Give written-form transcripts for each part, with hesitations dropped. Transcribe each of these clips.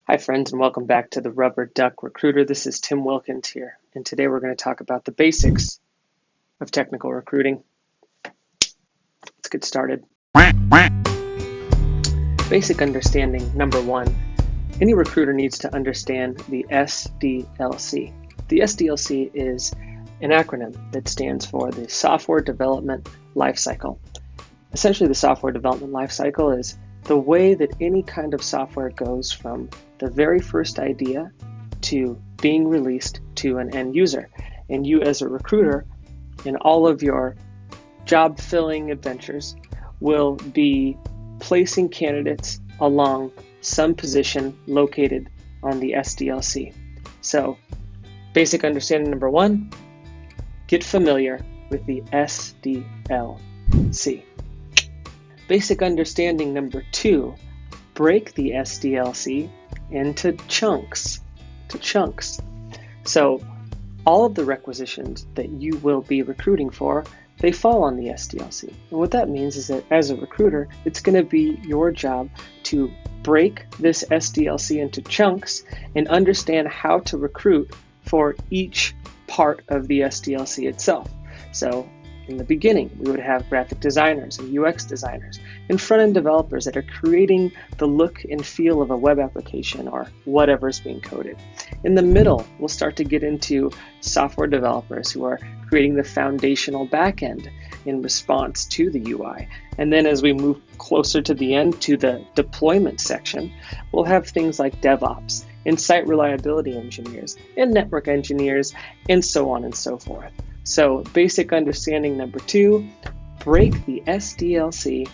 Hi friends, and welcome back to the Rubberduck Recruiter. This is Tim Wilkins here, and today we're going to talk about the basics of technical recruiting. Let's get started. Basic understanding, number one. Any recruiter needs to understand the SDLC. The SDLC is an acronym that stands for the Software Development Lifecycle. Essentially, the software development lifecycle is the way that any kind of software goes from the very first idea to being released to an end user. And you as a recruiter, in all of your job filling adventures, will be placing candidates along some position located on the SDLC. So, basic understanding number one, get familiar with the SDLC. Basic understanding number two, break the SDLC into chunks. So all of the requisitions that you will be recruiting for, they fall on the SDLC. And what that means is that as a recruiter, it's going to be your job to break this SDLC into chunks and understand how to recruit for each part of the SDLC itself. So in the beginning, we would have graphic designers and UX designers and front-end developers that are creating the look and feel of a web application or whatever is being coded. In the middle, we'll start to get into software developers who are creating the foundational backend in response to the UI. And then as we move closer to the end, to the deployment section, we'll have things like DevOps and site reliability engineers and network engineers and so on and so forth. So basic understanding number two, break the SDLC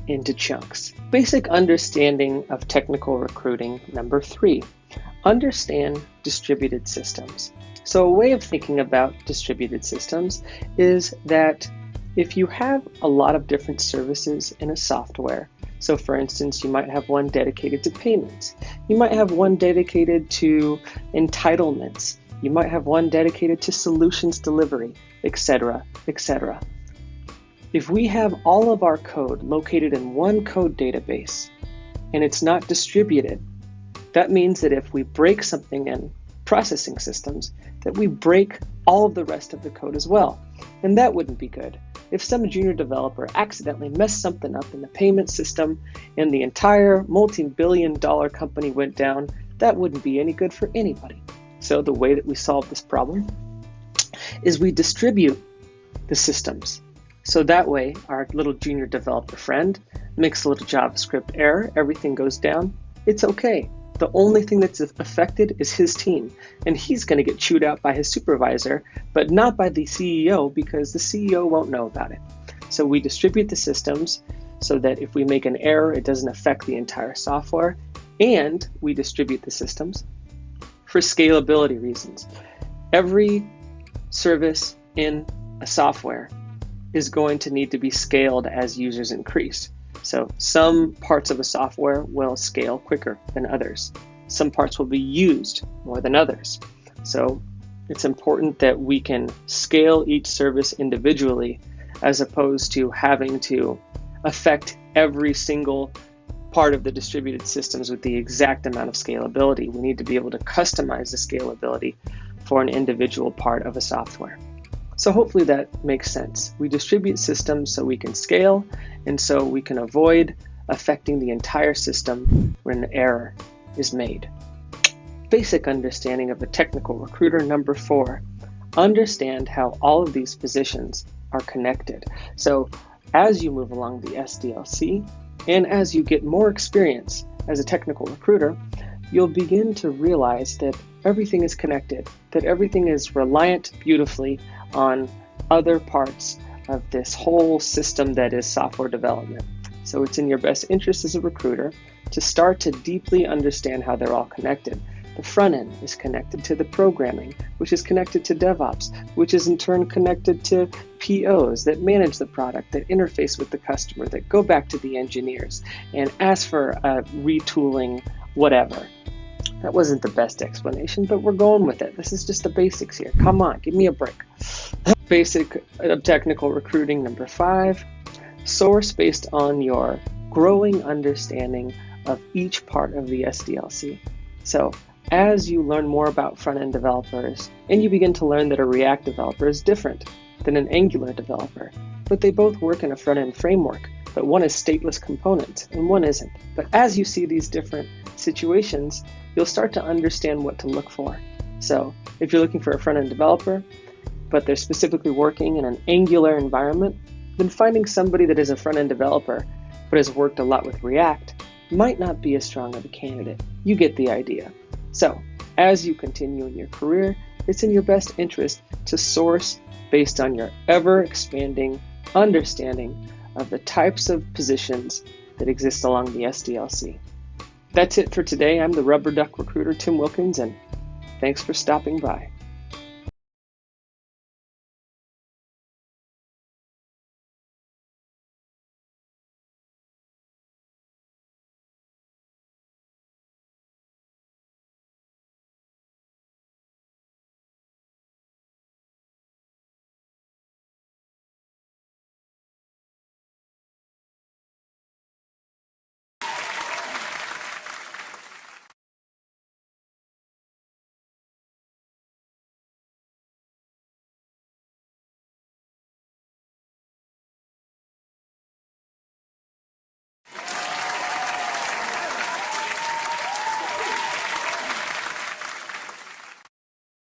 into chunks. Basic understanding of technical recruiting number three, understand distributed systems. So a way of thinking about distributed systems is that if you have a lot of different services in a software, so for instance, you might have one dedicated to payments, you might have one dedicated to entitlements, you might have one dedicated to solutions delivery, etc., etc. If we have all of our code located in one code database and it's not distributed, that means that if we break something in processing systems, that we break all of the rest of the code as well. And that wouldn't be good. If some junior developer accidentally messed something up in the payment system and the entire multi-billion-dollar company went down, that wouldn't be any good for anybody. So the way that we solve this problem is we distribute the systems. So that way, our little junior developer friend makes a little JavaScript error, everything goes down, it's okay. The only thing that's affected is his team, and he's going to get chewed out by his supervisor, but not by the CEO because the CEO won't know about it. So we distribute the systems so that if we make an error, it doesn't affect the entire software, and we distribute the systems for scalability reasons. Every service in a software is going to need to be scaled as users increase. So some parts of a software will scale quicker than others. Some parts will be used more than others. So it's important that we can scale each service individually as opposed to having to affect every single part of the distributed systems with the exact amount of scalability. We need to be able to customize the scalability for an individual part of a software. So hopefully that makes sense. We distribute systems so we can scale and so we can avoid affecting the entire system when an error is made. Basic understanding of a technical recruiter number four, understand how all of these positions are connected. So as you move along the SDLC, and as you get more experience as a technical recruiter, you'll begin to realize that everything is connected, that everything is reliant beautifully on other parts of this whole system that is software development. So it's in your best interest as a recruiter to start to deeply understand how they're all connected. The front end is connected to the programming, which is connected to DevOps, which is in turn connected to POs that manage the product, that interface with the customer, that go back to the engineers and ask for retooling, whatever. That wasn't the best explanation, but we're going with it. This is just the basics here. Come on, give me a break. Basic technical recruiting number five, source based on your growing understanding of each part of the SDLC. So as you learn more about front-end developers, and you begin to learn that a React developer is different than an Angular developer, but they both work in a front-end framework, but one is stateless components and one isn't. But as you see these different situations, you'll start to understand what to look for. So if you're looking for a front-end developer, but they're specifically working in an Angular environment, then finding somebody that is a front-end developer but has worked a lot with React might not be as strong of a candidate. You get the idea. So as you continue in your career, it's in your best interest to source based on your ever-expanding understanding of the types of positions that exist along the SDLC. That's it for today. I'm the Rubberduck Recruiter, Tim Wilkins, and thanks for stopping by.